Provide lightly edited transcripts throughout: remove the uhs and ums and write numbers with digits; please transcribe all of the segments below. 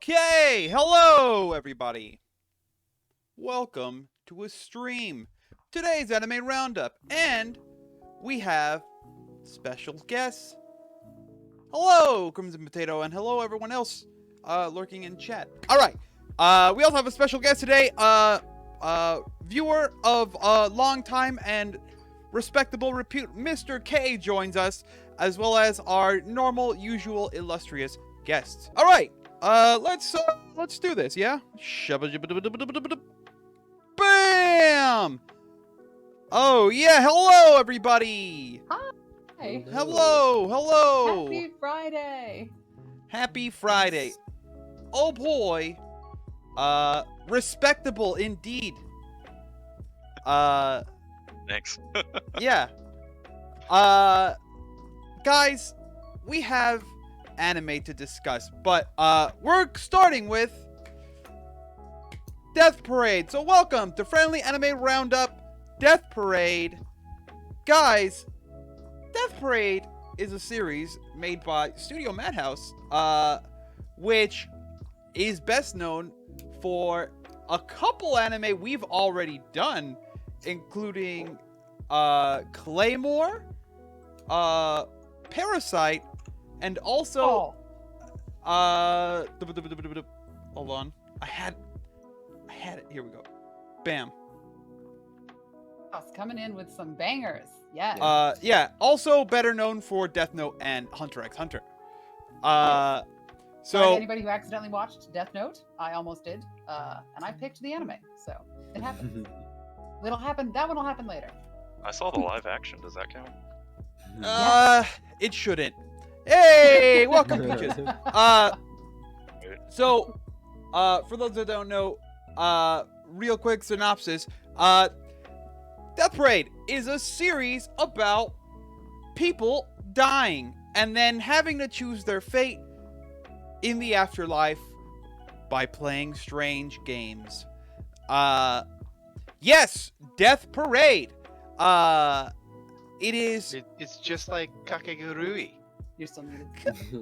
Okay, hello everybody. Welcome to a stream. Today's anime roundup, and we have special guests. Hello, Crimson Potato, and hello everyone else lurking in chat. All right, we also have a special guest today. Viewer of long time and respectable repute, Mr. K joins us, as well as our normal, usual, illustrious guests. All right. Let's do this, yeah? Bam! Oh, yeah, hello, everybody! Hi! Hello! Happy Friday! Happy Friday. Oh, boy. Respectable, indeed. Thanks. Yeah. Guys, we have anime to discuss, but we're starting with Death Parade. So welcome to Friendly Anime Roundup Death Parade. Guys, Death Parade is a series made by Studio Madhouse, which is best known for a couple anime we've already done, including Claymore, Parasite, and also, hold on. I had it. Here we go. Bam. Us coming in with some bangers. Yes. Yeah. Also better known for Death Note and Hunter x Hunter. Sorry to So anybody who accidentally watched Death Note, I almost did, and I picked the anime, so it happens. It'll happen. That one will happen later. I saw the live action. Does that count? it shouldn't. Hey, welcome, Peaches. So, for those that don't know, real quick synopsis. Death Parade is a series about people dying and then having to choose their fate in the afterlife by playing strange games. Yes, Death Parade. It is. It's just like Kakegurui. You're still muted.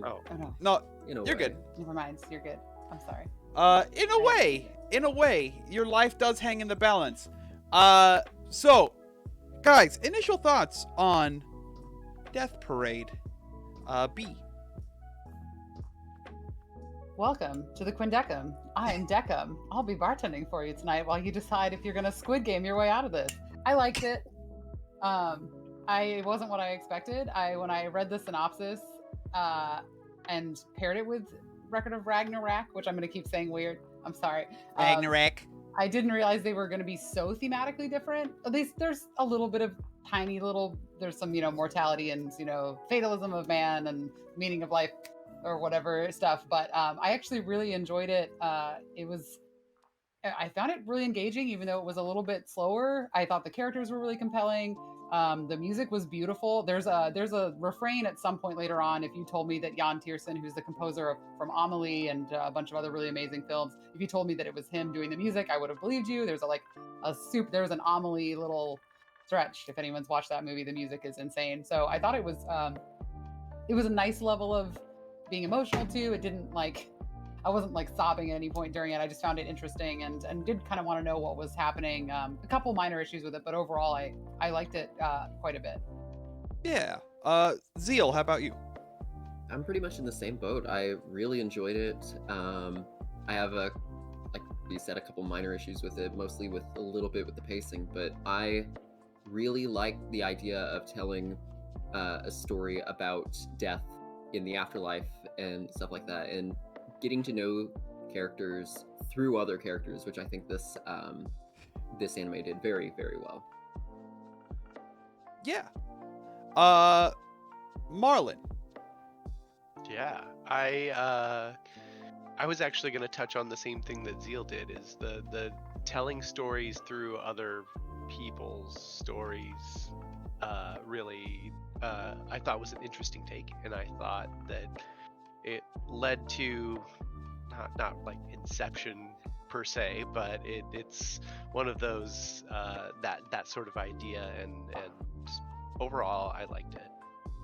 Oh. Oh no. No, In a you're way. good. Never mind. You're good. I'm sorry. In a way, your life does hang in the balance. So, guys, initial thoughts on Death Parade. B. Welcome to the Quindecum. I'm Decum. I'll be bartending for you tonight while you decide if you're gonna Squid Game your way out of this. I liked it. It wasn't what I expected. When I read the synopsis and paired it with Record of Ragnarok, which I'm gonna keep saying weird. I'm sorry. Ragnarok. I didn't realize they were gonna be so thematically different. At least there's a little bit of there's some, mortality and, fatalism of man and meaning of life or whatever stuff. But I actually really enjoyed it. I found it really engaging, even though it was a little bit slower. I thought the characters were really compelling. The music was beautiful. There's a refrain at some point later on. If you told me that Jan Tiersen, who's the composer from Amelie and a bunch of other really amazing films, if you told me that it was him doing the music, I would have believed you. There's there's an Amelie little stretch. If anyone's watched that movie, the music is insane. So I thought it was a nice level of being emotional too. It didn't I wasn't sobbing at any point during it. I just found it interesting and did kind of want to know what was happening. A couple minor issues with it, but overall I liked it quite a bit. Yeah. Zeal, how about you? I'm pretty much in the same boat. I really enjoyed it. I have like you said, a couple minor issues with it, mostly with a little bit with the pacing, but I really like the idea of telling a story about death in the afterlife and stuff like that, and getting to know characters through other characters, which I think this anime did very, very well. Yeah. Marlon. Yeah, I was actually going to touch on the same thing that Zeal did, is the telling stories through other people's stories. Really, I thought was an interesting take, and I thought that it led to not like Inception per se, but it's one of those that sort of idea, and overall I liked it.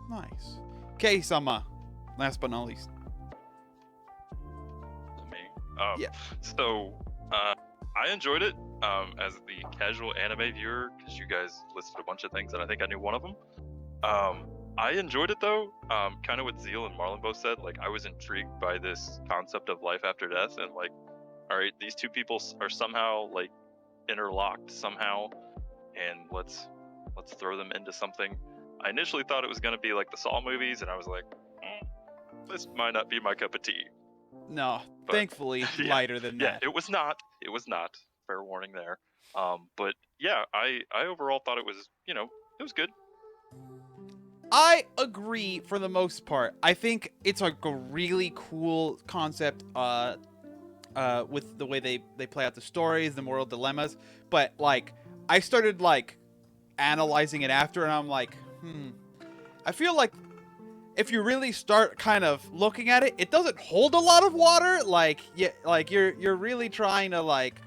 Nice. K-sama, last but not least. Me. Yeah. So, I enjoyed it as the casual anime viewer because you guys listed a bunch of things and I think I knew one of them. I enjoyed it though. Kind of what Zeal and Marlon both said. Like, I was intrigued by this concept of life after death, and like, all right, these two people are somehow like interlocked somehow, and let's throw them into something. I initially thought it was gonna be like the Saw movies, and I was like, this might not be my cup of tea. No, But- thankfully Yeah, lighter than Yeah, that. it was not. It was not. Fair warning there. But yeah, I overall thought it was, it was good. I agree for the most part. I think it's like a really cool concept with the way they play out the stories, the moral dilemmas. But like, I started like analyzing it after, and I'm like, I feel like if you really start kind of looking at it, it doesn't hold a lot of water. Like, yeah, like you're really trying to like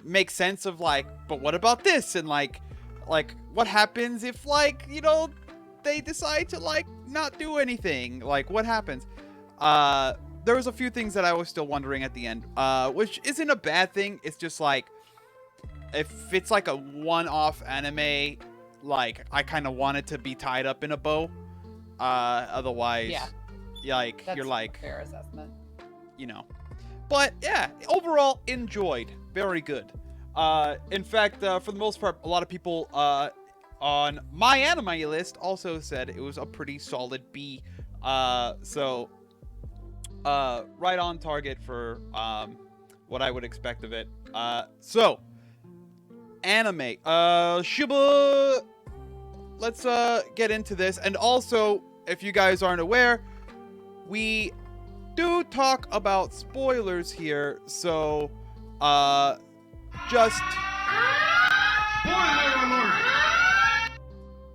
make sense of like, but what about this? And like what happens if like, they decide to like not do anything? Like, what happens? There was a few things that I was still wondering at the end, which isn't a bad thing. It's just like, if it's like a one-off anime, like I kind of want it to be tied up in a bow. Otherwise, like That's you're like, a fair assessment. But yeah, overall enjoyed. Very good. In fact, for the most part, a lot of people on my anime list also said it was a pretty solid B. So right on target for what I would expect of it. So anime. Shiba. Let's get into this. And also, if you guys aren't aware, we do talk about spoilers here, so just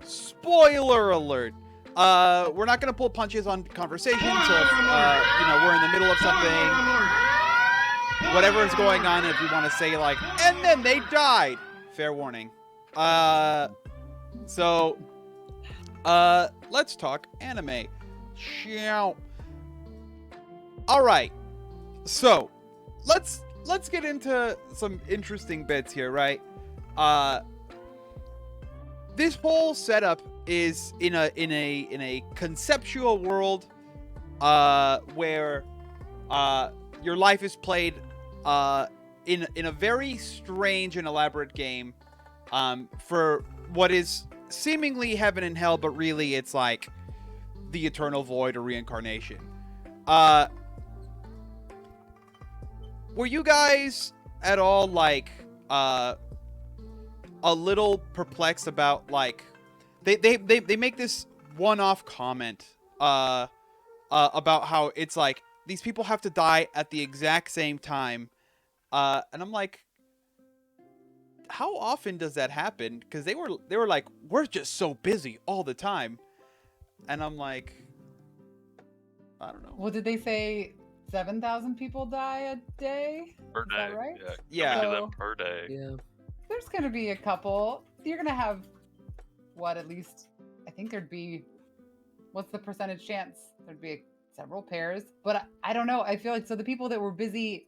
spoiler alert. We're not gonna pull punches on conversation, so if we're in the middle of something, whatever is going on, if we want to say like, and then they died, fair warning. So let's talk anime. Ciao. All right, so let's get into some interesting bits here, right? This whole setup is in a conceptual world, where your life is played in a very strange and elaborate game, for what is seemingly heaven and hell, but really it's like the eternal void or reincarnation. Were you guys at all like a little perplexed about like they make this one-off comment about how it's like these people have to die at the exact same time, and I'm like, how often does that happen? Because they were like, we're just so busy all the time, and I'm like, I don't know. Well, did they say 7,000 people die a day? Per Is day. that right? Yeah. Coming to So- them per day. Yeah. There's going to be a couple. You're going to have, at least, I think there'd be, what's the percentage chance? There'd be several pairs. But I don't know. I feel like, so the people that were busy,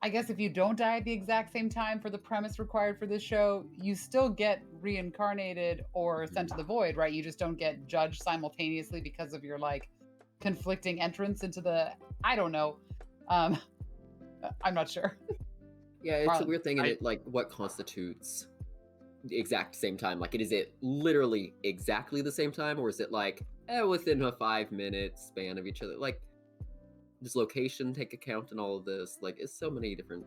I guess if you don't die at the exact same time for the premise required for this show, you still get reincarnated or sent to the void, right? You just don't get judged simultaneously because of your, like, conflicting entrance into the, I don't know. I'm not sure. Yeah, it's a Marlon, weird thing in it, like what constitutes the exact same time? Like, is it literally exactly the same time, or is it like within a 5-minute span of each other? Like, does location take account in all of this? Like, it's so many different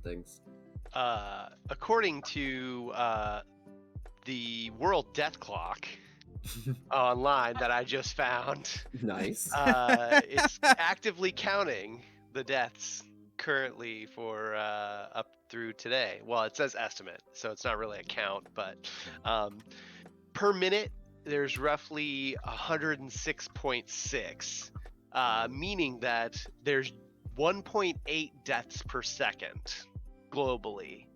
things. According to the World Death Clock online that I just found, Nice. it's actively counting the deaths currently for up through today. Well, it says estimate, so it's not really a count, but per minute there's roughly 106.6, meaning that there's 1.8 deaths per second globally.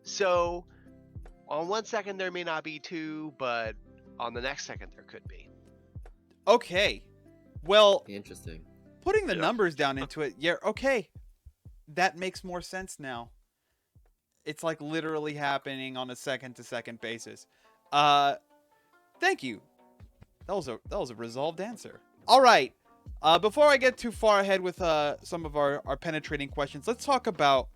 So on 1 second there may not be 2, but on the next second there could be. Okay, well, Interesting. putting the Yeah. numbers down into it, yeah, okay. that makes more sense now. It's like literally happening on a second to second basis. Thank you. That was a resolved answer. All right. Before I get too far ahead with some of our penetrating questions, let's talk about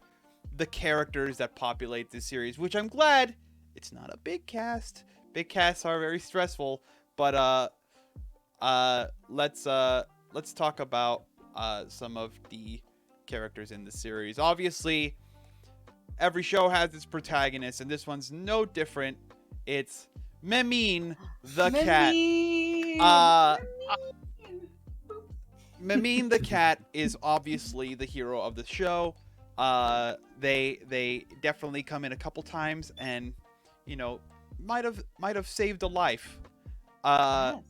the characters that populate this series, which I'm glad it's not a big cast. Big casts are very stressful, but let's talk about some of the characters in the series. Obviously, every show has its protagonist, and this one's no different. It's Memine the cat. Memine the cat is obviously the hero of the show. They definitely come in a couple times, and might have saved a life. Yes.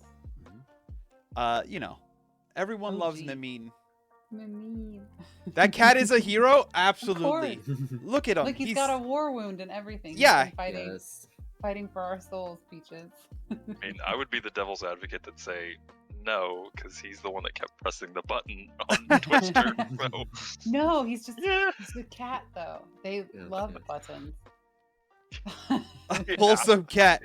Everyone Oh, loves gee. Memine. Memine. That cat is a hero, Of absolutely. course. Look at him. Look, he's got a war wound and everything. He's Yeah. been fighting, Yes. fighting for our souls, Peaches. I mean, I would be the devil's advocate that say no, because he's the one that kept pressing the button on Twitch Turbo. No, he's just Yeah. he's a cat though. They Yeah, love yes. buttons. Wholesome cat.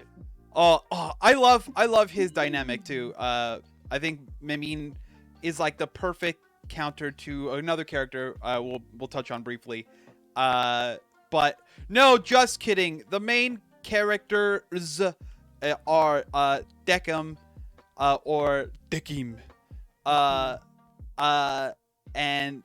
Oh, I love his dynamic too. I think Memine is like the perfect counter to another character we'll touch on briefly. But no, just kidding. The main characters are Decim or Dekim. And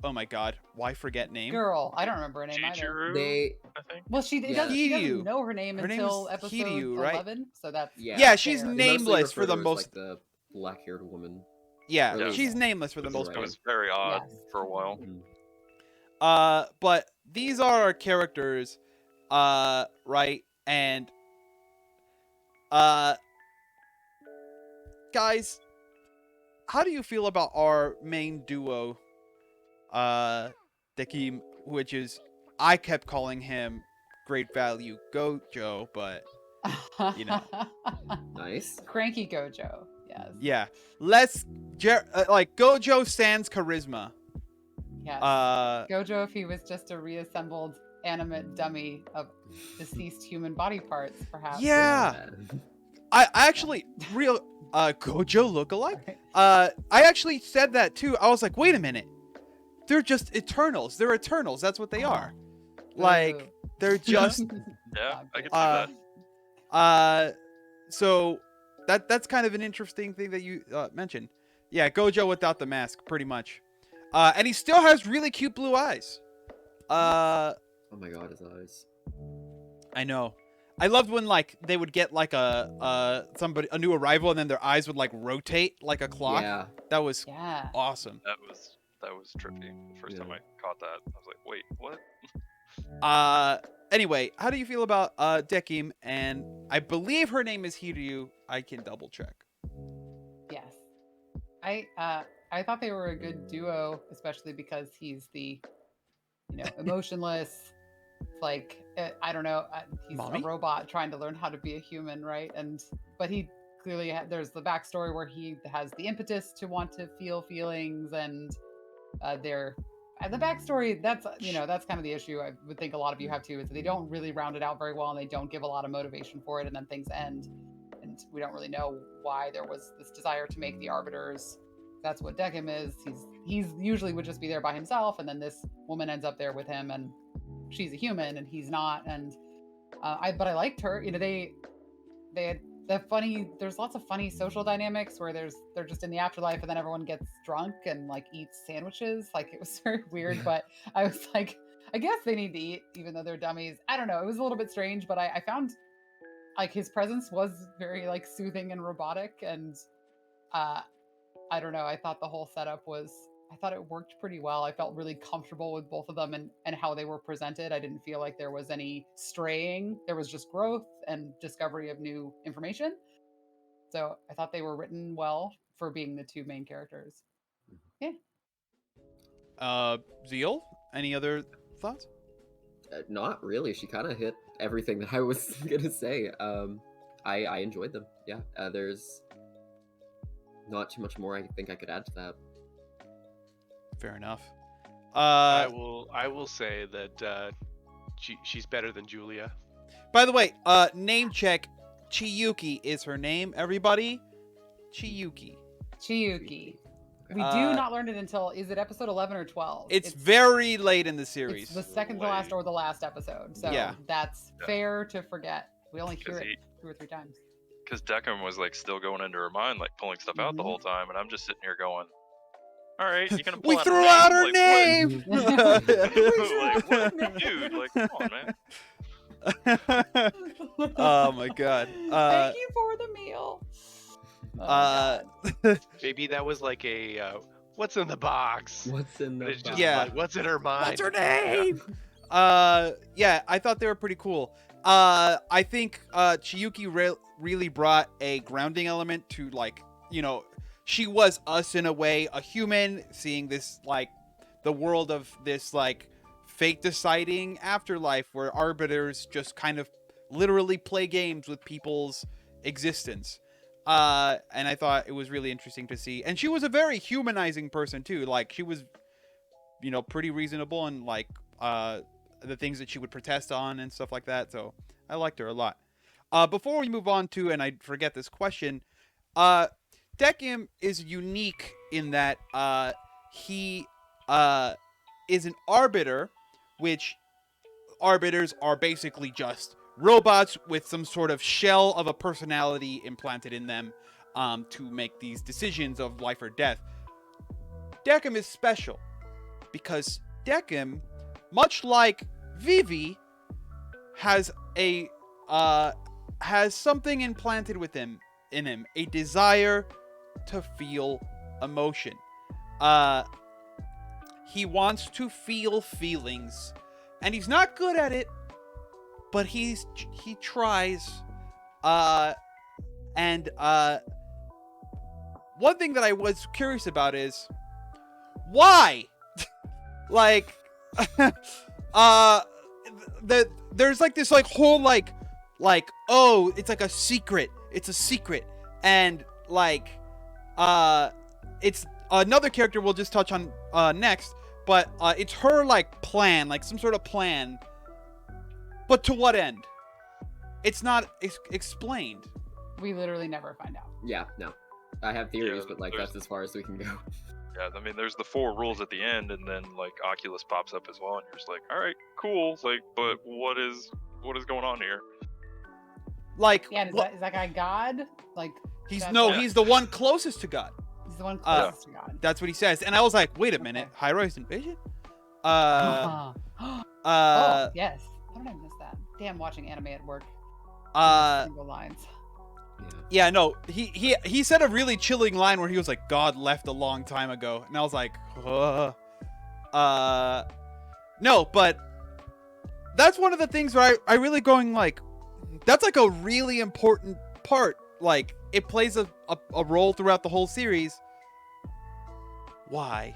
oh my god, why forget name? Girl, I don't remember her name either. Chichiru, They I think. Well, she Yeah. doesn't Hiryu. know her name Her name until is episode Hiryu, right? 11, so that's Yeah. She's fair. they mostly nameless for refer the to her as, most. like the black-haired woman. Yeah, Yeah. she's nameless for the That's most right. It part. was very odd Yes. for a while. But these are our characters, right? And guys, how do you feel about our main duo, Dekim, which is I kept calling him Great Value Gojo, but you know. Nice. Cranky Gojo. Yes. yeah, like Gojo sans charisma. Yes. Gojo, if he was just a reassembled animate dummy of deceased human body parts, perhaps. Yeah. I actually real Gojo lookalike. Right. I actually said that too. I was like, wait a minute, they're just Eternals. They're Eternals. That's what they are. Like they're just Yeah, I can see that. So that's kind of an interesting thing that you mentioned. Yeah, Gojo without the mask, pretty much. And he still has really cute blue eyes. Oh my god, his eyes. I know. I loved when like they would get like a new arrival and then their eyes would like rotate like a clock. Yeah. That was Yeah. awesome. That was trippy. The first time I caught that, I was like, wait, what? Anyway, how do you feel about Dekim? And I believe her name is Hiryu. I can double check. Yes. I thought they were a good duo, especially because he's the, emotionless, like I don't know, he's Mommy? a robot trying to learn how to be a human, right? But he clearly there's the backstory where he has the impetus to want to feel feelings, and the backstory that's kind of the issue. I would think a lot of you have too, is that they don't really round it out very well, and they don't give a lot of motivation for it, and then things end, and we don't really know why there was this desire to make the arbiters. That's what Dekim is. He's usually would just be there by himself, and then this woman ends up there with him, and she's a human and he's not. And I liked her. They had the funny. There's lots of funny social dynamics where they're just in the afterlife, and then everyone gets drunk and like eats sandwiches. Like it was very weird, but I was like, I guess they need to eat even though they're dummies. I don't know. It was a little bit strange, but I found like his presence was very like soothing and robotic, and I don't know. I thought the whole setup I thought it worked pretty well. I felt really comfortable with both of them and how they were presented. I didn't feel like there was any straying. There was just growth and discovery of new information. So I thought they were written well for being the two main characters. Yeah. Zeal, any other thoughts? Not really. She kind of hit everything that I was gonna say. I enjoyed them. Yeah. There's not too much more I think I could add to that. Fair enough. I Uh, will say that she's better than Julia. by the way, name check. Chiyuki is her name. Everybody, Chiyuki. Chiyuki. We Uh, do not learn it until, is it episode 11 or 12? It's very late in the It's series. the second to last or the last episode. So Yeah. that's fair to forget. We only hear 'Cause it 2 or 3 times. Because Deckham was like still going into her mind, like pulling stuff out the Mhm. whole time, and I'm just sitting here going, "All right, you gonna pull We out threw her out her Like, name. What? Like, what? Dude, like, come on, man." Oh my god. Thank you for the meal. Oh my God. Maybe that was like a what's in the box? What's in But the it's box? just Yeah. like what's in her mind? What's her name? Yeah, I thought they were pretty cool. I think Chiyuki really brought a grounding element to, like, you know, she was us in a way, a human seeing this, like, the world of this, like, fate deciding afterlife where arbiters just kind of literally play games with people's existence. And I thought it was really interesting to see. And she was a very humanizing person too. Like, she was, you know, pretty reasonable and, like, the things that she would protest on and stuff like that. So I liked her a lot. Before we move on to, and I forget this question, Deckim is unique in that he is an arbiter, which arbiters are basically just robots with some sort of shell of a personality implanted in them to make these decisions of life or death. Deckim is special because Deckim, much like Vivi, has something implanted in him, a desire to feel emotion. He wants to feel feelings, and he's not good at it, but he tries. And one thing that I was curious about is why, like, there's like this like whole like oh, it's like a secret. It's a secret, and like it's another character we'll just touch on next, but it's her like plan, like some sort of plan. But to what end? It's not explained. We literally never find out. Yeah, no. I have theories, Yeah, but like there's- that's as far as we can go. Yeah, I mean, there's the 4 rules at the end, and then like Oculus pops up as well, and you're just like, all right, cool. It's like, but what is going on here? Like, Yeah, and is that guy God? Like, he's that's- no, Yeah. he's the one closest to God. he's the one closest to God. That's what he says. And I was like, wait a minute, High Horizon Vision? Oh, yes. How did I miss that? Damn, watching anime at work. Single lines. Yeah, no, he said a really chilling line where he was like, God left a long time ago. And I was like, no, but that's one of the things where I really going like, that's like a really important part. Like, it plays a role throughout the whole series. Why?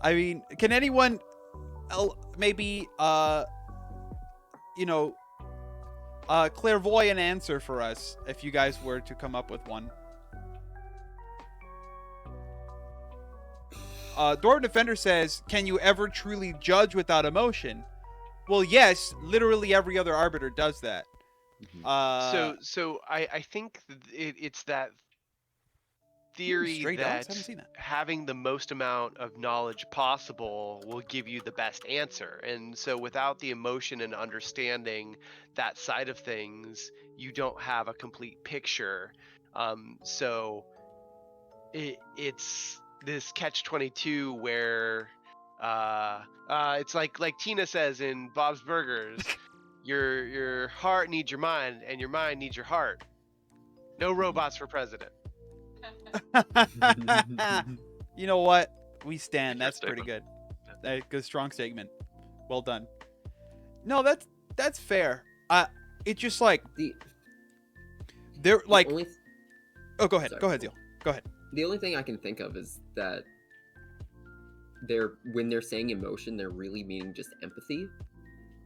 I mean, can anyone maybe, clairvoyant answer for us if you guys were to come up with one? Dwarven Defender says, can you ever truly judge without emotion? Well, yes, literally every other arbiter does that. So I think it's that theory Stray Dogs? that Haven't seen that. having the most amount of knowledge possible will give you the best answer. And so without the emotion and understanding that side of things, you don't have a complete picture. So it's this catch-22 where it's like Tina says in Bob's Burgers, your heart needs your mind and your mind needs your heart. No robots for president. You know what? We stand. Good That's pretty statement. good. Good, strong statement. Well done. No, that's fair. It's just like they're like. Oh, go ahead. Sorry. Go ahead, Zeal. Go ahead. The only thing I can think of is that when they're saying emotion, they're really meaning just empathy.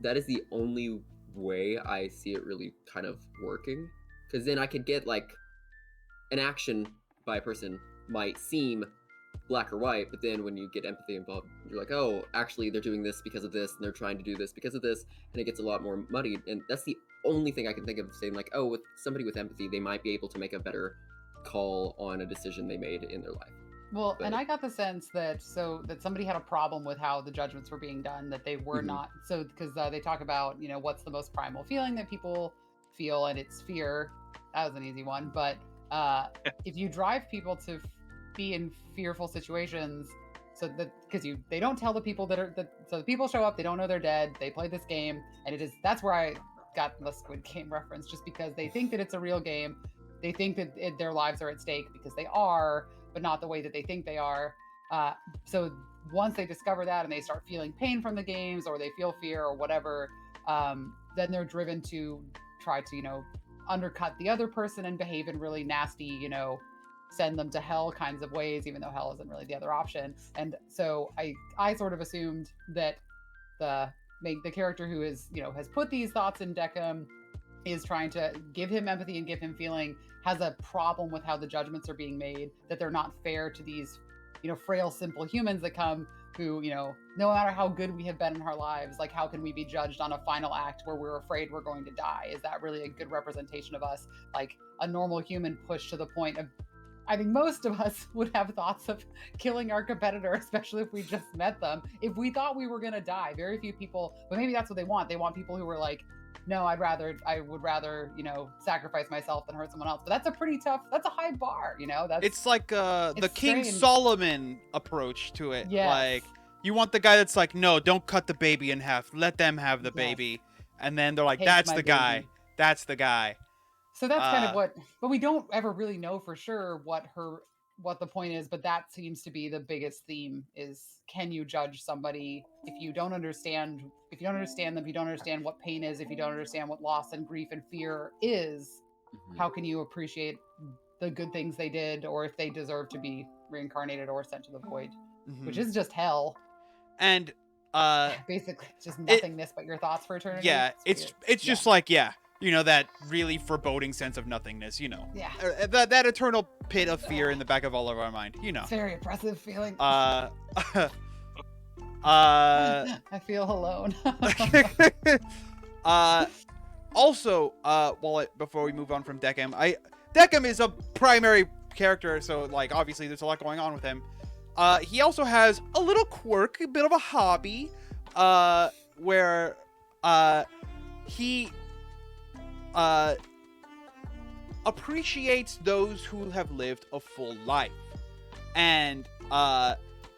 That is the only way I see it really kind of working. Because then I could get like an action by a person might seem black or white, but then when you get empathy involved, you're like, oh, actually they're doing this because of this, and they're trying to do this because of this, and it gets a lot more muddied. And that's the only thing I can think of saying, like, oh, with somebody with empathy, they might be able to make a better call on a decision they made in their life. Well, But- and I got the sense that somebody had a problem with how the judgments were being done, that they were Mhm. not because they talk about what's the most primal feeling that people feel, and it's fear. That was an easy one, but if you drive people to be in fearful situations, so that because they don't tell the people so the people show up, they don't know they're dead, they play this game, and that's where I got the Squid Game reference, just because they think that it's a real game, they think that their lives are at stake because they are, but not the way that they think they are. So once they discover that and they start feeling pain from the games, or they feel fear or whatever, then they're driven to try to undercut the other person and behave in really nasty, send them to hell kinds of ways, even though hell isn't really the other option. And so I sort of assumed that the character who is has put these thoughts in Deckham is trying to give him empathy and give him feeling, has a problem with how the judgments are being made, that they're not fair to these frail, simple humans that come, who no matter how good we have been in our lives, like, how can we be judged on a final act where we're afraid we're going to die? Is that really a good representation of us? Like, a normal human pushed to the point of, I think most of us would have thoughts of killing our competitor, especially if we just met them. If we thought we were going to die, very few people, but maybe that's what they want. They want people who are like, no, I would rather, sacrifice myself than hurt someone else. But that's a high bar, It's like the it's King strange. Solomon approach to it. Yes. Like, you want the guy that's like, no, don't cut the baby in half. Let them have the Yes. baby. And then they're like, Take that's my the guy. baby. That's the guy. So that's kind of Uh, but we don't ever really know for sure what the point is, but that seems to be the biggest theme is, can you judge somebody if you don't understand them, if you don't understand what pain is, if you don't understand what loss and grief and fear is, Mhm. how can you appreciate the good things they did, or if they deserve to be reincarnated or sent to the void, which mhm. is just hell. And Basically just nothingness but your thoughts for eternity. yeah, it's weird. just like, yeah, that really foreboding sense of nothingness, Yeah. that eternal pit of fear in the back of all of our mind, It's a very oppressive feeling. uh I feel alone. Also, before we move on from Deckham, Deckham is a primary character, so like obviously there's a lot going on with him. He also has a little quirk, a bit of a hobby, where he appreciates those who have lived a full life, and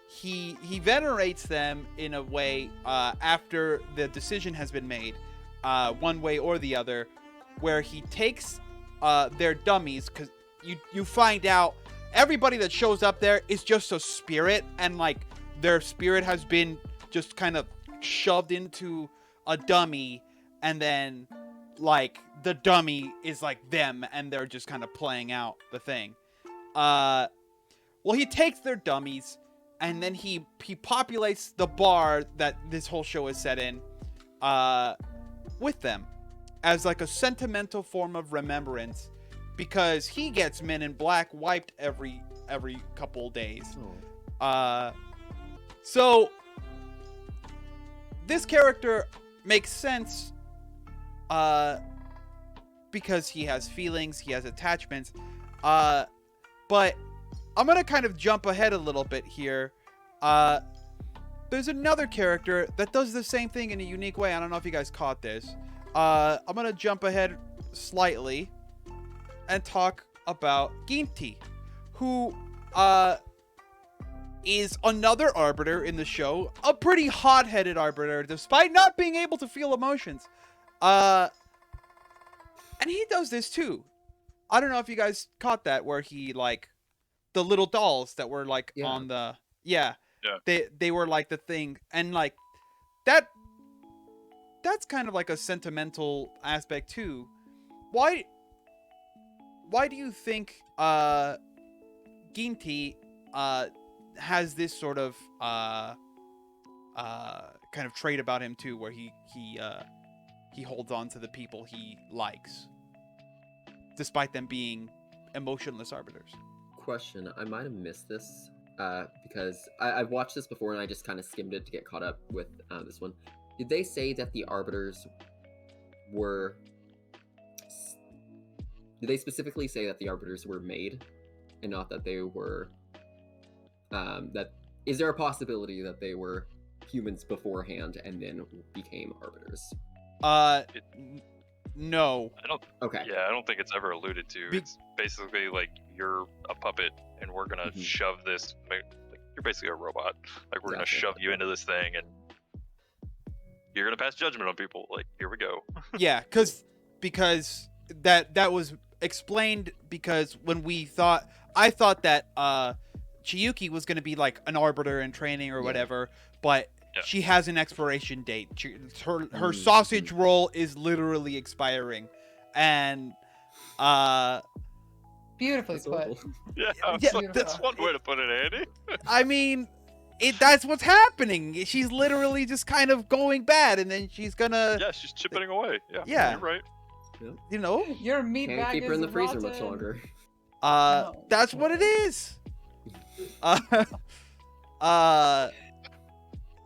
he venerates them in a way after the decision has been made, one way or the other, where he takes their dummies, because you find out everybody that shows up there is just a spirit, and like their spirit has been just kind of shoved into a dummy, and then like the dummy is like them, and they're just kind of playing out the thing. Well, he takes their dummies, and then he populates the bar that this whole show is set in with them as like a sentimental form of remembrance, because he gets Men in Black wiped every couple days. So this character makes sense because he has feelings, he has attachments, but I'm gonna kind of jump ahead a little bit here. There's another character that does the same thing in a unique way. I don't know if you guys caught this. I'm gonna jump ahead slightly and talk about Ginty, who is another arbiter in the show, a pretty hot-headed arbiter, despite not being able to feel emotions. And he does this too. I don't know if you guys caught that, where he, like, the little dolls that were like Yeah. on the Yeah. they were like the thing, and like that's kind of like a sentimental aspect too. Why do you think Ginty has this sort of kind of trait about him too, where he holds on to the people he likes despite them being emotionless arbiters? Question, I might have missed this, because I've watched this before and I just kind of skimmed it to get caught up with this one. Did they say that the arbiters were? Did they specifically say that the arbiters were made, and not that they were? That is there a possibility that they were humans beforehand and then became arbiters? No. I don't. Okay. Yeah, I don't think it's ever alluded to. It's basically like you're a puppet, and we're gonna shove this. Like, you're basically a robot. Like we're gonna shove you into this thing, and you're gonna pass judgment on people. Like here we go. Yeah, because that was explained because when I thought that Chiyuki was gonna be like an arbiter in training or whatever, but she has an expiration date. Her sausage roll is literally expiring, and Beautifully put. Yeah, that's one way to put it, Andy. I mean, that's what's happening. She's literally just kind of going bad, and then she's gonna. Yeah, she's chipping away. Yeah, Yeah. You're right. You know, Your meat Can't bag keep her in the is freezer rotten. much longer. that's what it is.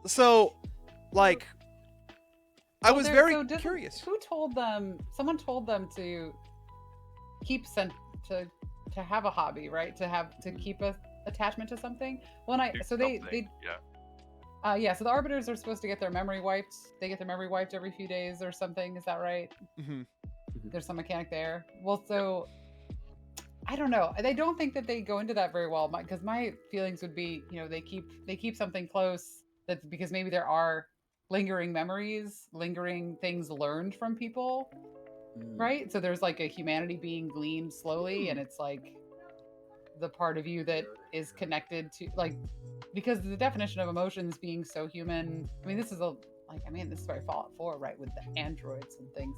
So, like, I was very curious. Who told them? Someone told them to keep to have a hobby, right? To keep a attachment to something. Well, so the arbiters are supposed to get their memory wiped. They get their memory wiped every few days or something. Is that right? Mm-hmm. There's some mechanic there. Well, so I don't know. I don't think that they go into that very well, because my feelings would be, they keep something close. That's because maybe there are lingering memories, lingering things learned from people, right? So there's like a humanity being gleaned slowly, and it's like the part of you that is connected to, like, because the definition of emotions being so human. I mean, this is very Fallout 4, right, with the androids and things.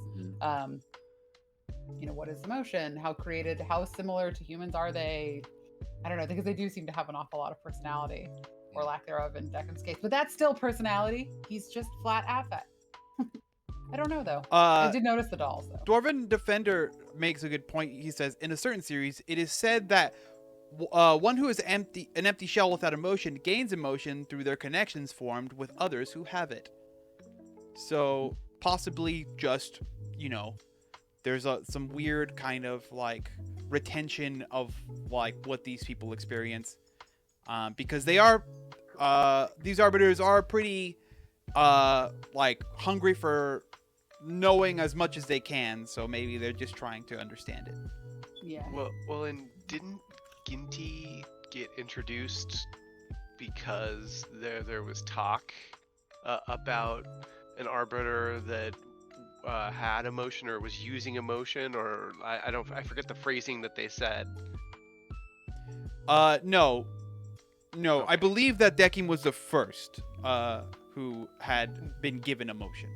What is emotion? How similar to humans are they? I don't know, because they do seem to have an awful lot of personality, or lack thereof in Deccan's case. But that's still personality. He's just flat affect. I don't know, though. I did notice the dolls, though. Dwarven Defender makes a good point. He says, in a certain series, it is said that one who is an empty shell without emotion gains emotion through their connections formed with others who have it. So, possibly just, there's some weird kind of, like, retention of, like, what these people experience. Because they are, these arbiters are pretty, like, hungry for knowing as much as they can, so maybe they're just trying to understand it. Yeah. Well, and didn't Ginty get introduced because there was talk about an arbiter that had emotion or was using emotion, or I forget the phrasing that they said. No, Okay. I believe that Dekim was the first who had been given emotion.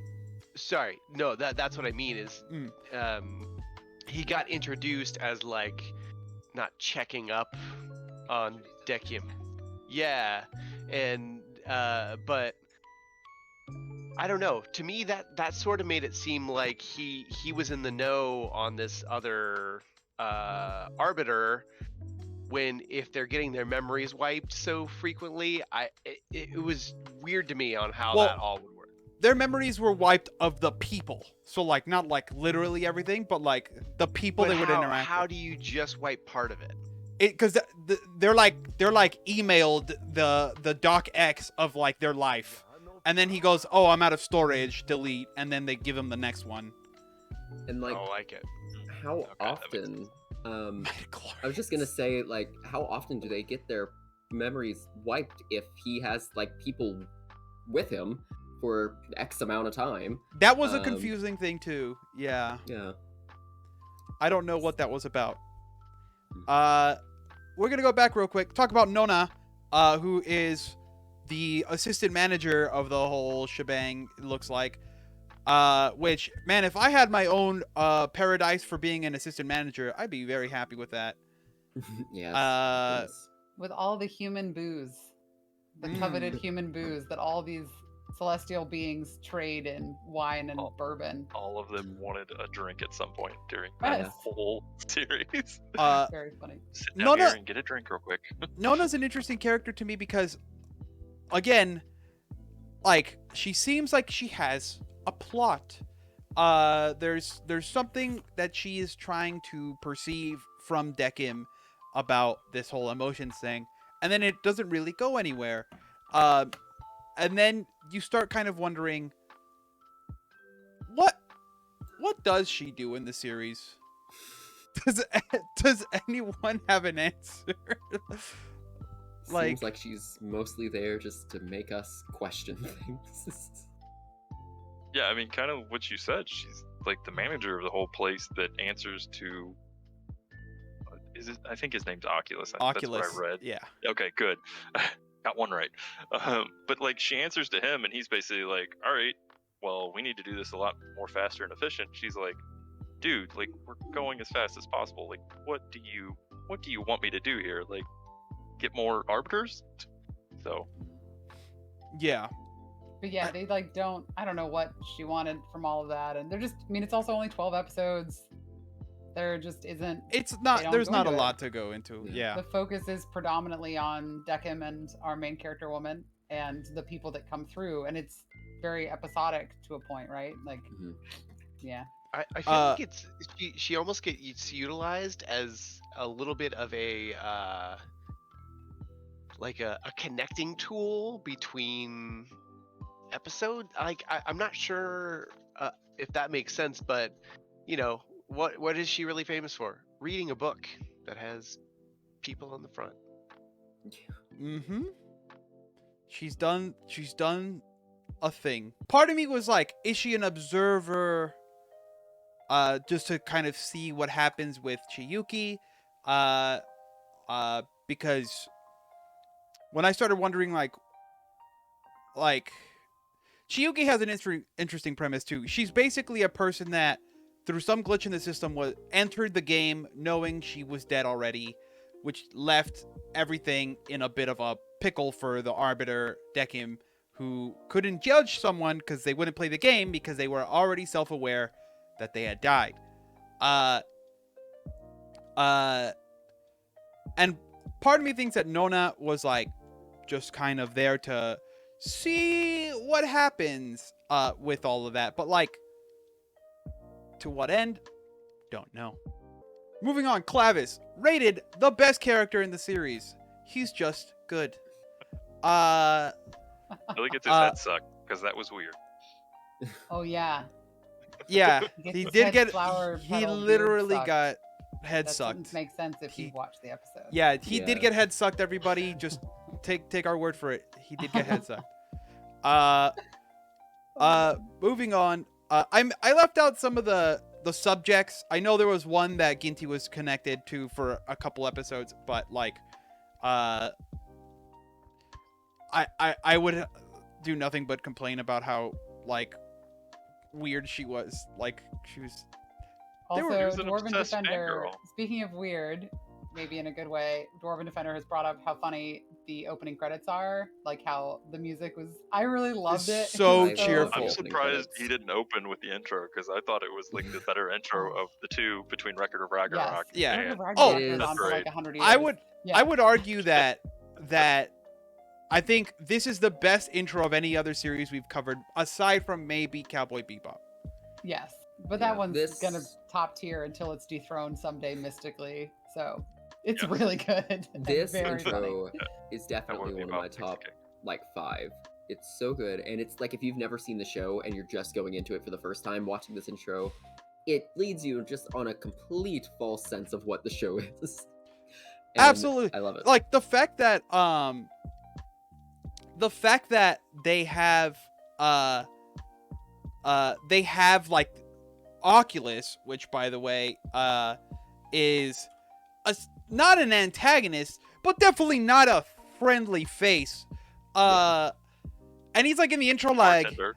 Sorry, no, that's what I mean is he got introduced as, like, not checking up on Dekim. Yeah, and but I don't know. To me, that sort of made it seem like he was in the know on this other arbiter. When if they're getting their memories wiped so frequently, it was weird to me on how that all would work. Their memories were wiped of the people, so like not like literally everything, but like the people they would interact. How with. do you just wipe part of it? Because they're like emailed the Doc X of like their life, and then he goes, "Oh, I'm out of storage, delete," and then they give him the next one. And like, I like it. How often? I was just gonna say, like, how often do they get their memories wiped if he has like people with him for X amount of time? That was a confusing thing too. Yeah. Yeah. I don't know what that was about. We're gonna go back real quick. Talk about Nona, who is the assistant manager of the whole shebang. It looks like. Which, man, if I had my own paradise for being an assistant manager, I'd be very happy with that. Yes. With all the human booze, the coveted human booze that all these celestial beings trade in wine and Oh. bourbon. All of them wanted a drink at some point during that Yes. whole series. Very funny. Sit down Nona- here and get a drink real quick. Nona's an interesting character to me because, again, like, she seems like she has a plot. There's something that she is trying to perceive from Dekim about this whole emotions thing, and then it doesn't really go anywhere. And then you start kind of wondering, what does she do in the series? Does anyone have an answer? Seems like she's mostly there just to make us question things. Yeah, I mean, kind of what you said. She's like the manager of the whole place that answers to. I think his name's Oculus. Oculus. That's what I read. Yeah. Okay, good. Got one right. But like, she answers to him, and he's basically like, "All right, well, we need to do this a lot more faster and efficient." She's like, "Dude, like, we're going as fast as possible. Like, what do you want me to do here? Like, get more arbiters?" So. Yeah. But yeah, they like don't. I don't know what she wanted from all of that, and they're just. I mean, it's also only 12 episodes. There just isn't. It's They not. don't There's go not a into it. lot to go into. Yeah. The focus is predominantly on Dekim and our main character woman and the people that come through, and it's very episodic to a point, right? Like, Mhm. yeah. I feel like it's she almost gets utilized as a little bit of a like a connecting tool between episode. Like I'm not sure if that makes sense, but you know what is she really famous for? Reading a book that has people on the front. Mm-hmm. She's done a thing. Part of me was like, is she an observer just to kind of see what happens with Chiyuki? Because when I started wondering like Chiyuki has an interesting premise too. She's basically a person that through some glitch in the system was entered the game knowing she was dead already, which left everything in a bit of a pickle for the arbiter Dekim, who couldn't judge someone because they wouldn't play the game because they were already self-aware that they had died. And part of me thinks that Nona was like just kind of there to see what happens with all of that, but like to what end? Don't know. Moving on, Clavis, rated the best character in the series. He's just good. Really gets his head sucked because that was weird. Oh yeah. Yeah, Gets he his did head get. flower He petal beard literally sucked. got head That sucked. doesn't make sense if He- you've watched the episode. Yeah, he did Yeah. get head sucked. Everybody, just take our word for it. He did get head sucked. Moving on. I left out some of the subjects. I know there was one that Ginty was connected to for a couple episodes, but like, I would do nothing but complain about how like weird she was. Like she was. She Also, was an Dwarven obsessed Defender. fangirl. Speaking of weird, maybe in a good way, Dwarven Defender has brought up how funny the opening credits are. Like how the music was. I really loved it. so I love cheerful. I'm the surprised opening he credits. didn't open with the intro because I thought it was like the better intro of the two between Record of Ragnarok. Yeah. and Ragnarok It was is. on for like Right. 100 years. I would Yeah. I would argue that I think this is the best intro of any other series we've covered, aside from maybe Cowboy Bebop. Yes, but Yeah, that one's this- gonna top tier until it's dethroned someday mystically. So it's Yes. really good. and This very funny. intro is definitely one of my top like 5. It's so good, and it's like if you've never seen the show and you're just going into it for the first time, watching this intro, it leads you just on a complete false sense of what the show is. And Absolutely. I love it. Like the fact that they have like Oculus, which by the way is not an antagonist, but definitely not a friendly face. And he's like in the intro like, Bartender.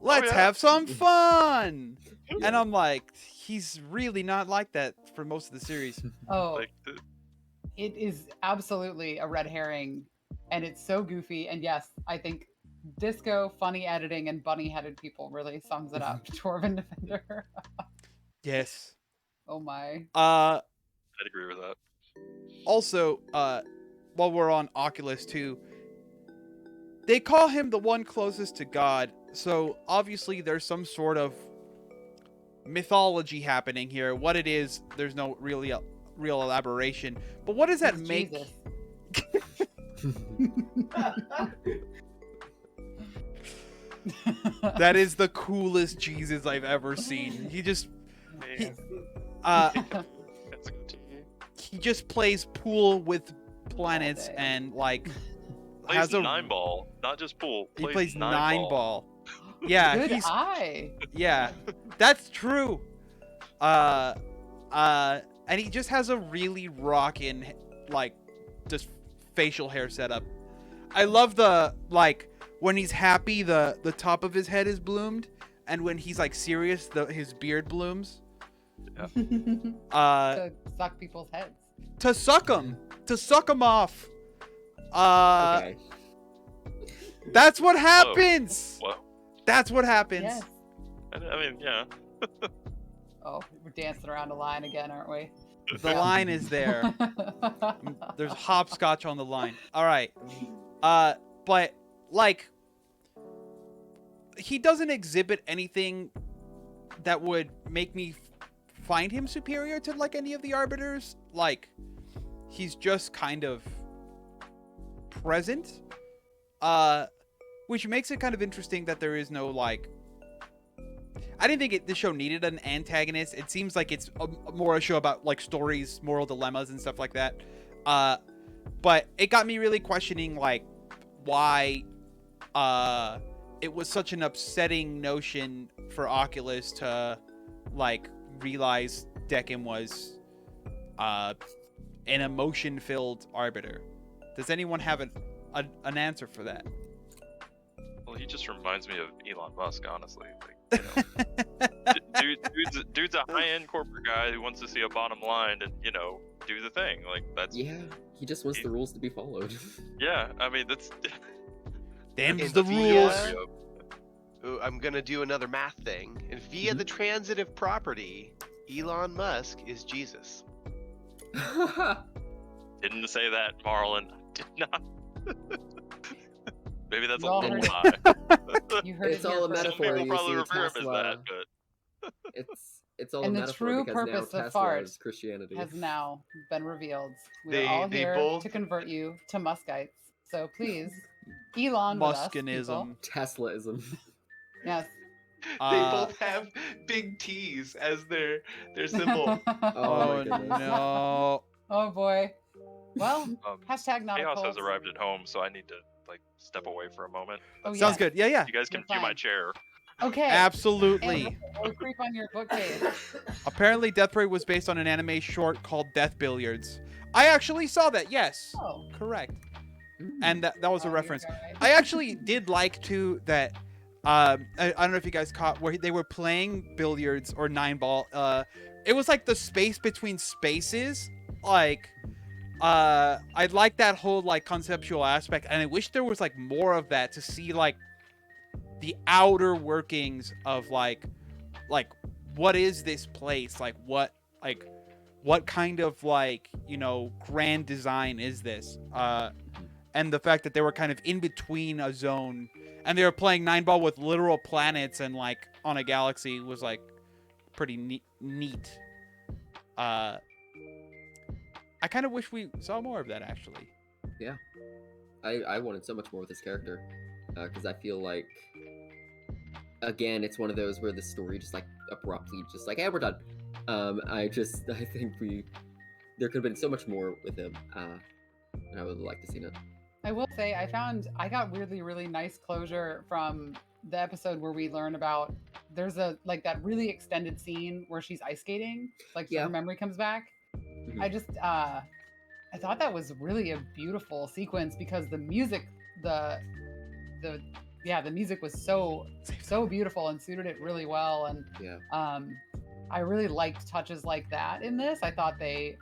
let's yeah. have some fun. And I'm like, he's really not like that for most of the series. Oh, Like, it is absolutely a red herring, and it's so goofy. And yes, I think disco, funny editing, and bunny-headed people really sums it up. Dwarven Defender. Yes. Oh my. I'd agree with that. Also, while we're on Oculus too, they call him the one closest to God, so obviously there's some sort of mythology happening here. What it is, there's no real elaboration. But what does that He's make? Jesus. That is the coolest Jesus I've ever seen. He just he, That's a good team. he just plays pool with planets day. and like Plays has a 9-ball, not just pool. he plays 9 ball. ball. Yeah, Good he's eye. yeah. That's true. And he just has a really rockin' like just facial hair setup. I love the like when he's happy the top of his head is bloomed, and when he's like serious his beard blooms. To suck people's heads. To suck them off. Okay. That's what happens. Whoa. That's what happens. Yes. I mean, yeah. Oh, we're dancing around a line again, aren't we? The line is there. There's hopscotch on the line. All right. But like he doesn't exhibit anything that would make me find him superior to like any of the arbiters. Like he's just kind of present. Which makes it kind of interesting that there is no like I didn't think this show needed an antagonist. It seems like it's more a show about like stories, moral dilemmas, and stuff like that. But it got me really questioning like why it was such an upsetting notion for Oculus to like realize Dekim was an emotion-filled arbiter. Does anyone have an answer for that? Well, he just reminds me of Elon Musk, honestly. Like, you know, dude's a high-end corporate guy who wants to see a bottom line and do the thing. Like that's Yeah, he just wants the rules to be followed. yeah. I mean that's Them's And the rules. via- Ooh, I'm gonna do another math thing. And via the transitive property, Elon Musk is Jesus. Didn't say that, Marlon. Did not. Maybe that's a Well, little heard lie. You heard It's it here all a first. Some metaphor. people You probably see, revere him as Tesla- that, but It's all And a the metaphor true because now purpose of Tesla fart is Christianity. has now been revealed. We're They- all they here both- to convert you to Muskites. So please, Elon with us, people. Muskinism. Teslaism. Yes. They both have big T's as their symbol. Oh my Oh goodness. no. Oh boy. Well, hashtag not a Chaos cult. has arrived at home, so I need to like step away for a moment. Oh, Sounds yes. good. Yeah, yeah. You guys can You're view my fine. chair. Okay. Absolutely. And we'll creep on your bookcase. Apparently, Death Parade was based on an anime short called Death Billiards. I actually saw that. Yes, Oh. correct. Mm. And that was a Oh, you're reference. right. I actually did like too that. I don't know if you guys caught where they were playing billiards or 9-ball. It was like the space between spaces. Like, I like that whole like conceptual aspect, and I wish there was like more of that to see like the outer workings of like what is this place, like what kind of like grand design is this, and the fact that they were kind of in between a zone and they were playing 9-ball with literal planets and like on a galaxy was like pretty neat. I kind of wish we saw more of that actually. I wanted so much more with this character because I feel like again it's one of those where the story just like abruptly just like, hey, we're done. I think there could have been so much more with him, and I would like to see it. I will say I got weirdly really nice closure from the episode where we learn about there's a like that really extended scene where she's ice skating, like so Yeah. her memory comes back. Mhm. I just I thought that was really a beautiful sequence because the music the music was so beautiful and suited it really well, and Yeah. I really liked touches like that in this. I thought they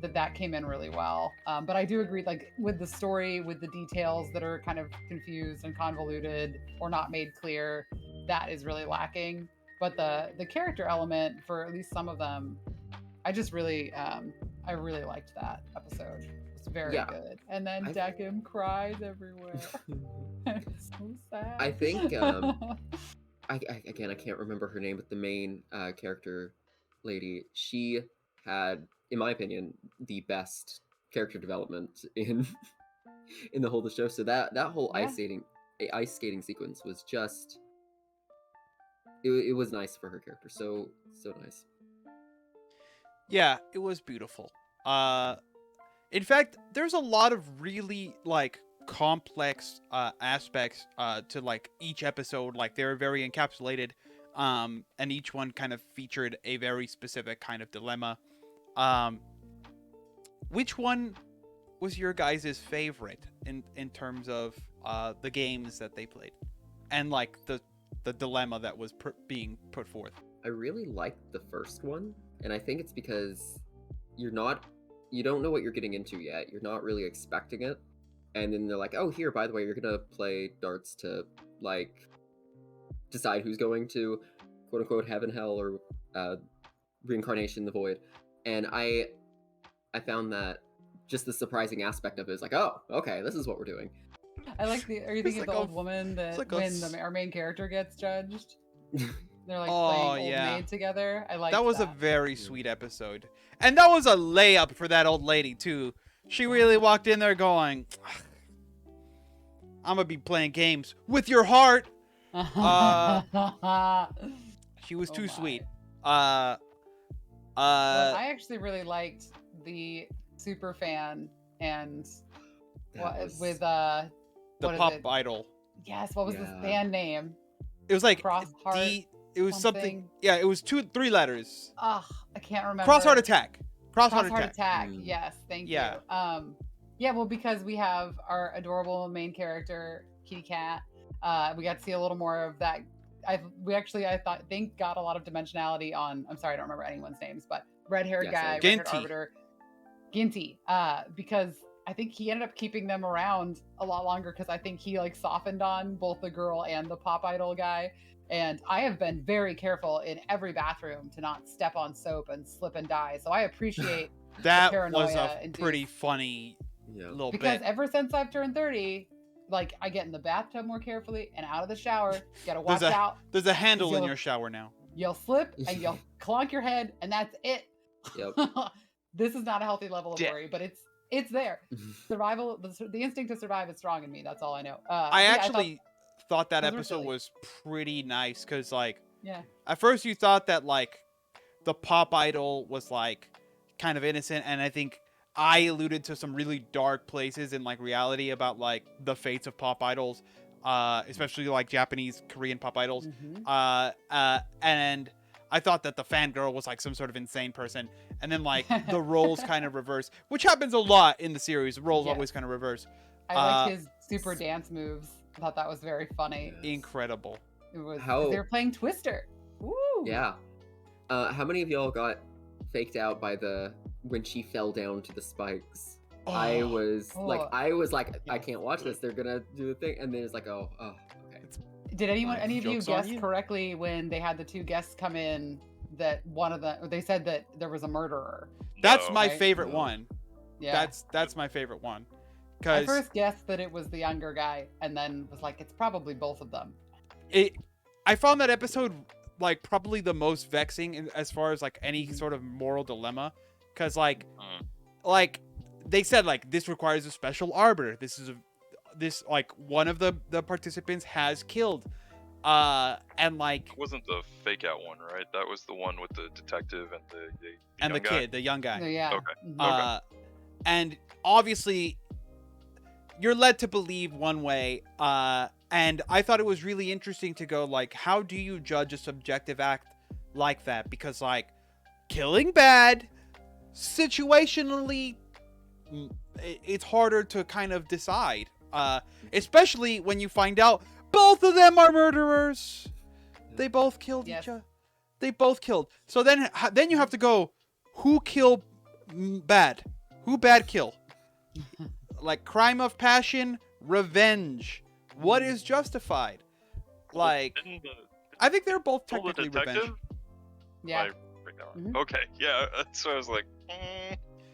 that came in really well. But I do agree, like with the story, with the details that are kind of confused and convoluted or not made clear, that is really lacking. But the character element for at least some of them, I just really I really liked that episode. It's very Yeah. good. And then I- Dekim cries everywhere. It's so sad. I think again, I can't remember her name, but the main character lady, she had, in my opinion, the best character development in in the whole of the show. So that whole Yeah. ice skating sequence was just it was nice for her character. So nice. Yeah, it was beautiful. In fact, there's a lot of really like complex aspects to like each episode. Like they're very encapsulated, and each one kind of featured a very specific kind of dilemma. Which one was your guys' favorite in terms of the games that they played, and like the dilemma that was being put forth? I really liked the first one, and I think it's because you don't know what you're getting into yet. You're not really expecting it. And then they're like, "Oh, here, by the way, you're going to play darts to like decide who's going to quote unquote heaven, hell, or reincarnation in the void." And I found that just the surprising aspect of it is like, "Oh, okay, this is what we're doing." I like the. Are you thinking of like the a- old woman that like a when s- our main character gets judged? They're like Oh, playing old yeah. maid together. I like That was a very sweet episode. And that was a layup for that old lady, too. She really walked in there going, I'm going to be playing games with your heart. She was Oh too my. sweet. Well, I actually really liked the super fan and That what was- with the what is pop it? idol. Yes, what was this Yeah. band name? It was like Cross Heart it was something. something? Yeah, it was 3 letters. Ugh, I can't remember. Cross Heart Attack. Cross Heart Cross-heart Attack. attack. Mm. Yes, thank Yeah. you. Yeah, well, because we have our adorable main character, Kitty Cat. We got to see a little more of that. I think got a lot of dimensionality on. I'm sorry, I don't remember anyone's names, but red-haired Yes, guy, I- red-haired Ginty. arbiter, Ginty. Because I think he ended up keeping them around a lot longer because I think he like softened on both the girl and the pop idol guy. And I have been very careful in every bathroom to not step on soap and slip and die. So I appreciate That was paranoia a induced. pretty funny Yeah. little because bit. ever since I've turned 30, like I get in the bathtub more carefully and out of the shower. You gotta watch There's out. There's a handle in You'll- your shower now. You'll slip and you'll clonk your head, and that's it. Yep. This is not a healthy level of Yeah. worry, but it's there. Survival, the instinct to survive is strong in me. That's all I know. I yeah, actually thought that those were episode silly. was pretty nice because, like, yeah. at first you thought that, like, the pop idol was, like, kind of innocent, and I think I alluded to some really dark places in, like, reality about, like, the fates of pop idols, especially, like, Japanese, Korean pop idols. Mhm. And I thought that the fangirl was, like, some sort of insane person, and then, like, the roles kind of reverse, which happens a lot in the series. The roles Yes. always kind of reverse. I liked his super dance moves. I thought that was very funny. Incredible. It was 'cause How- they were playing Twister. Woo! Yeah. How many of y'all got faked out by when she fell down to the spikes? I Oh. was Oh. like, I can't watch this. They're gonna do the thing, and then it's like, oh, okay. Did any of you Joke's on guess you. correctly when they had the two guests come in that one of them they said that there was a murderer? That's No. my Right? favorite No. one. Yeah. That's my favorite one. I Because first guessed that it was the younger guy, and then was like, it's probably both of them. I found that episode like probably the most vexing as far as like any Mhm. sort of moral dilemma. Because like Mm. they said like this requires a special arbiter. This like one of the participants has killed. And like It wasn't the fake out one, right? That was the one with the detective and the and the young guy? kid, the young guy. So, yeah. Okay. Mhm. And obviously you're led to believe one way, and I thought it was really interesting to go like, how do you judge a subjective act like that? Because like killing bad situationally, it's harder to kind of decide, especially when you find out both of them are murderers. They both killed Yes. each other. They both killed. So then you have to go, who killed bad? Who bad kill? Like crime of passion, revenge. What is justified? Like, Didn't the, I think they're both kill the technically detective? revenge. Yeah. Like, Mhm. okay, yeah. So I was like,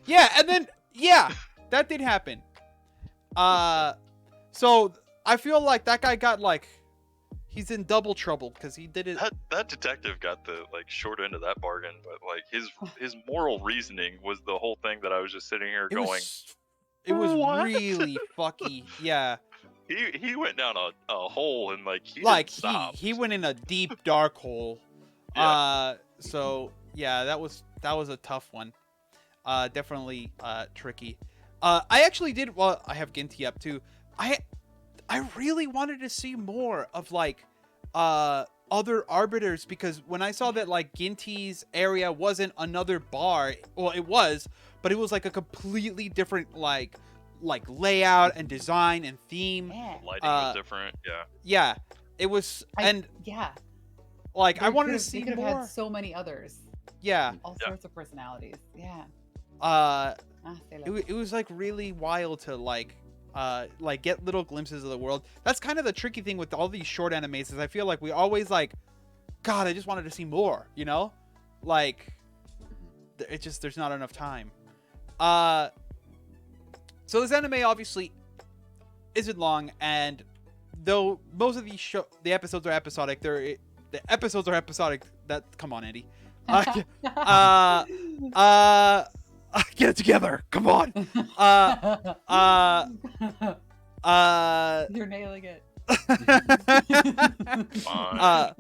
Yeah, and then yeah, that did happen. So I feel like that guy got like he's in double trouble because he did it. that detective got the like short end of that bargain, but like his moral reasoning was the whole thing that I was just sitting here It going, was "What?" really fucky. Yeah, he went down a hole and like he like didn't stop. he went in a deep dark hole. Yeah. So yeah, that was a tough one. Definitely tricky. I actually did. Well, I have Ginty up too. I really wanted to see more of like other arbiters, because when I saw that like Ginty's area wasn't another bar, well it was, but it was like a completely different like layout and design and theme. Yeah. Lighting was different. Yeah. Yeah, it was, and Yeah. like I They wanted to could've- see They could have more. had so many others. Yeah. All Yeah. sorts of personalities. Yeah. It was like really wild to like get little glimpses of the world. That's kind of the tricky thing with all these short animes, is I feel like we always like, God, I just wanted to see more, you know? Like it just, there's not enough time. So this anime obviously isn't long, and though most of these the episodes are episodic, the episodes are episodic. That, come on, Andy. Get it together. Come on. You're nailing it. Fine.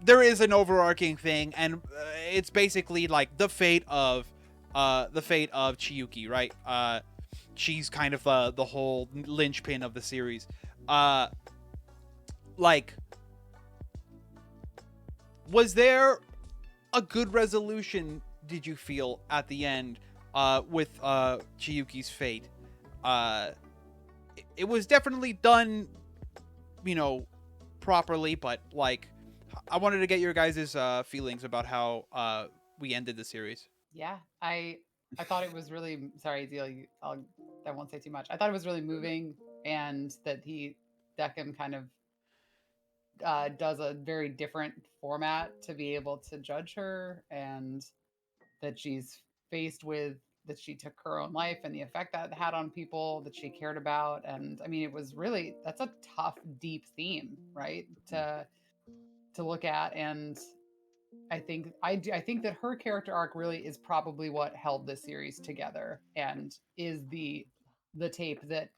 There is an overarching thing, and it's basically like the fate of Chiyuki, right? She's kind of the whole linchpin of the series. Like, was there a good resolution, did you feel, at the end with Chiyuki's fate? It was definitely done, properly, but like, I wanted to get your guys' feelings about how we ended the series. Yeah, I thought it was really, sorry, Zeal, I won't say too much. I thought it was really moving, and that Decim kind of does a very different format to be able to judge her, and that she's faced with that she took her own life and the effect that had on people that she cared about. And I mean, it was really, that's a tough, deep theme, right? To look at. And I think I think that her character arc really is probably what held this series together, and is the tape that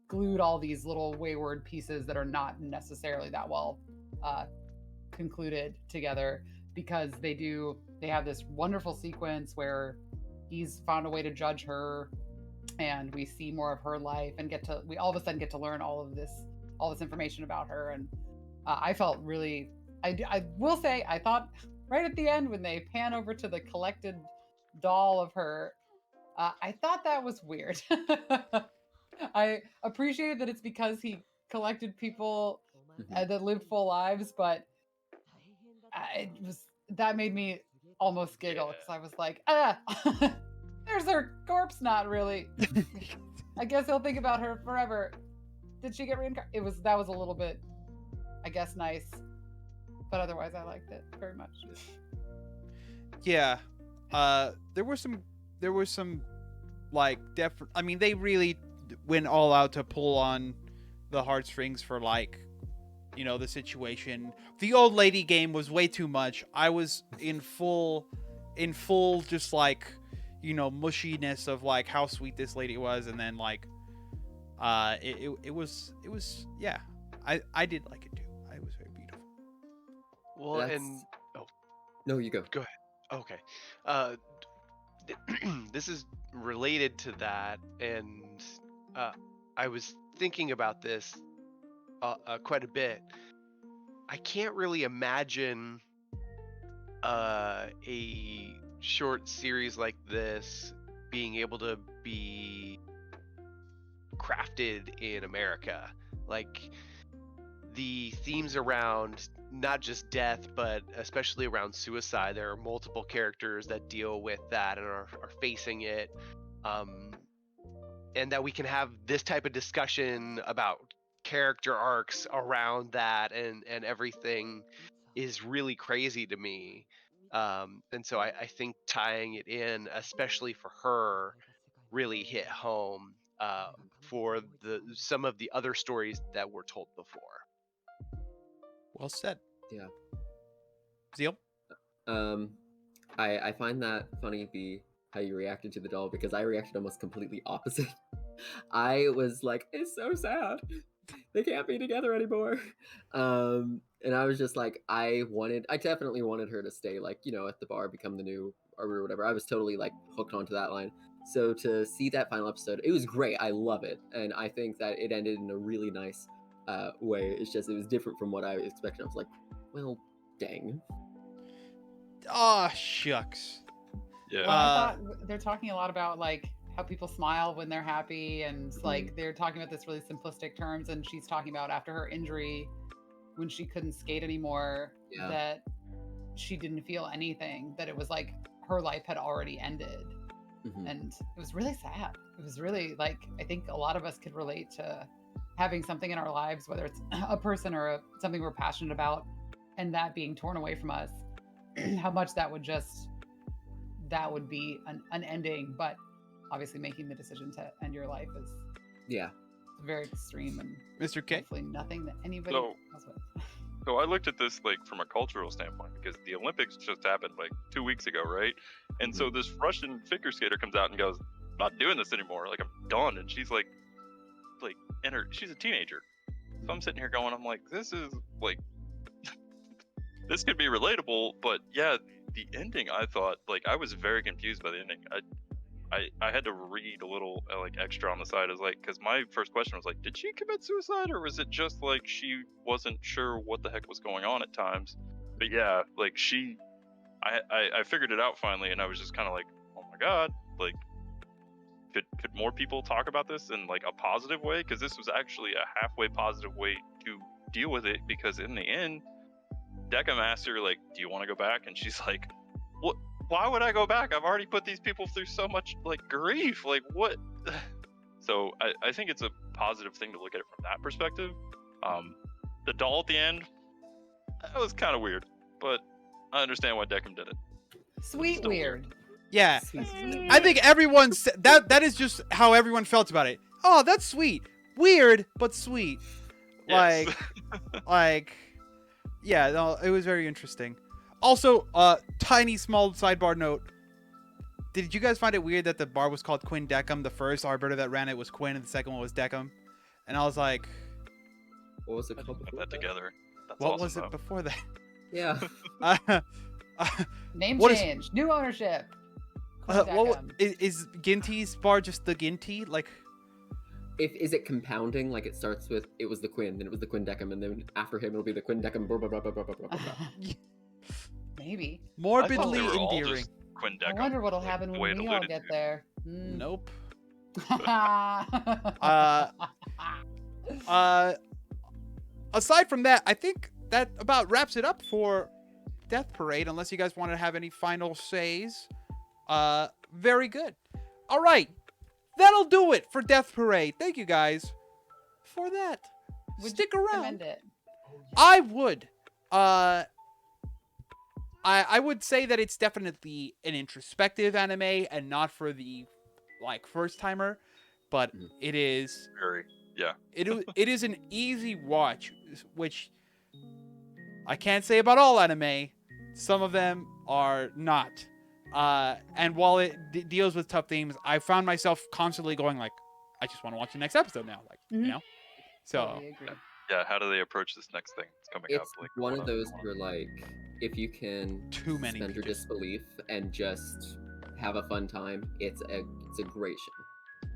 glued all these little wayward pieces that are not necessarily that well concluded together, because they have this wonderful sequence where he's found a way to judge her, and we see more of her life, and we all of a sudden get to learn all this information about her. And I felt really, I will say, I thought right at the end when they pan over to the collected doll of her, I thought that was weird. I appreciate that it's because he collected people that lived full lives, but that made me almost giggle, because I was like, there's her corpse. Not really. I guess he'll think about her forever. Did she get reincarnated? That was a little bit, I guess, nice, but otherwise I liked it very much. Yeah, there were some like I mean, they really went all out to pull on the heartstrings for like, the situation. The old lady game was way too much. I was in full just like, mushiness of like how sweet this lady was, and then like it was yeah, I did like it too. It was very beautiful. Well, and No, you go. Go ahead. Okay. This is related to that, and I was thinking about this quite a bit. I can't really imagine a short series like this being able to be crafted in America. Like, the themes around not just death, but especially around suicide. There are multiple characters that deal with that and are facing it. And that we can have this type of discussion about character arcs around that and everything is really crazy to me. And so I think tying it in, especially for her, really hit home for some of the other stories that were told before. Well said. Yeah. Zeal? I find that funny, how you reacted to the doll, because I reacted almost completely opposite. I was like, it's so sad. They can't be together anymore. And I was just like, I definitely wanted her to stay, like, you know, at the bar, become the new or whatever. I was totally like hooked onto that line. So to see that final episode, it was great. I love it. And I think that it ended in a really nice way. It's just, it was different from what I expected. I was like, well, dang. Aw, shucks. Yeah. Well, I thought they're talking a lot about like how people smile when they're happy, and like they're talking about this really simplistic terms. And she's talking about after her injury, when she couldn't skate anymore, that she didn't feel anything. That it was like her life had already ended, and it was really sad. It was really like, I think a lot of us could relate to having something in our lives, whether it's a person or something we're passionate about, and that being torn away from us. How much that would be an ending, but obviously making the decision to end your life is very extreme, and Mr. K? hopefully nothing that anybody else with. So I looked at this like from a cultural standpoint, because the Olympics just happened like 2 weeks ago, right? And so this Russian figure skater comes out and goes, "I'm not doing this anymore. Like, I'm done." And she's like, she's a teenager. So I'm sitting here going, I'm like, this is like, this could be relatable, but yeah, the ending, I thought, like, I was very confused by the ending. I had to read a little like extra on the side. I was like, because my first question was like, did she commit suicide, or was it just like she wasn't sure what the heck was going on at times? But yeah, like I figured it out finally, and I was just kind of like, oh my god, like, could more people talk about this in like a positive way? Because this was actually a halfway positive way to deal with it, because in the end, Deca Master, like, do you want to go back? And she's like, what? Why would I go back? I've already put these people through so much like grief. Like, what? So I think it's a positive thing to look at it from that perspective. The doll at the end, that was kind of weird, but I understand why Deckham did it. Sweet Still weird. Yeah. Sweet. I think everyone that is just how everyone felt about it. Oh, that's sweet. Weird, but sweet. Yes. Like, yeah, no, it was very interesting. Also, tiny small sidebar note. Did you guys find it weird that the bar was called Quinn Deckham? The first arbiter that ran it was Quinn, and the second one was Deckham. And I was like, What was it called Put before that that? together. That's what awesome, was it though. before that? Yeah. Name What is- change. New ownership. Quinn What Deckham. is Ginty's bar just the Ginty? Like, Is it compounding? Like, it starts with, it was the Quinn, then it was the Quinn Deckham, and then after him it'll be the Quinn Deckham. Blah, blah, blah, blah, blah, blah, blah, blah. Maybe. morbidly they were all endearing. just Quinn I Deckham, wonder what'll like, happen the when way it we all alluded get to. there. Nope. Uh, Aside from that, I think that about wraps it up for Death Parade, unless you guys want to have any final says. Very good. All right. That'll do it for Death Parade. Thank you guys for that. Would Stick you around. recommend it? I would. I would say that it's definitely an introspective anime and not for the like first timer, but it is Very, yeah. it is an easy watch, which I can't say about all anime. Some of them are not. And while it deals with tough themes, I found myself constantly going like, I just want to watch the next episode now, like you know. So Totally agree. Yeah, how do they approach this next thing that's coming up? It's Like, one of what those else? where, like, if you can Too many suspend your people. disbelief and just have a fun time, it's a great show.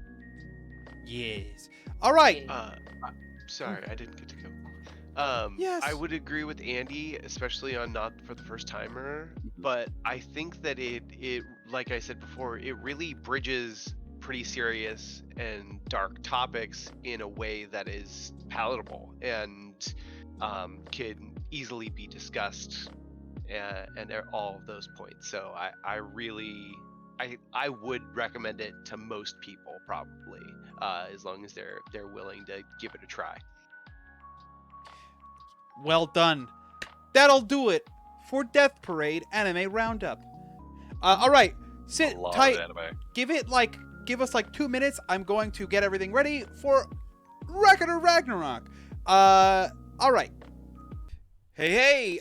yes. All right. Sorry, I didn't get to go. Yes. I would agree with Andy, especially on not for the first timer, Mhm. but I think that it like I said before, it really bridges pretty serious and dark topics in a way that is palatable and can easily be discussed, and all of those points. So I really I would recommend it to most people probably, as long as they're willing to give it a try. Well done. That'll do it for Death Parade Anime Roundup. All right, sit A lot tight. of anime. Give us like 2 minutes. I'm going to get everything ready for Record of Ragnarok. All right. Hey,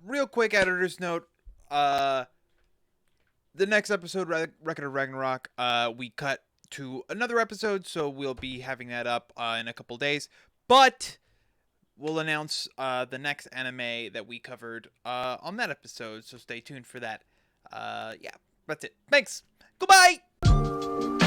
real quick editor's note. The next episode, Record of Ragnarok, we cut to another episode, so we'll be having that up in a couple days. But we'll announce the next anime that we covered on that episode, so stay tuned for that. Yeah, that's it. Thanks. Goodbye!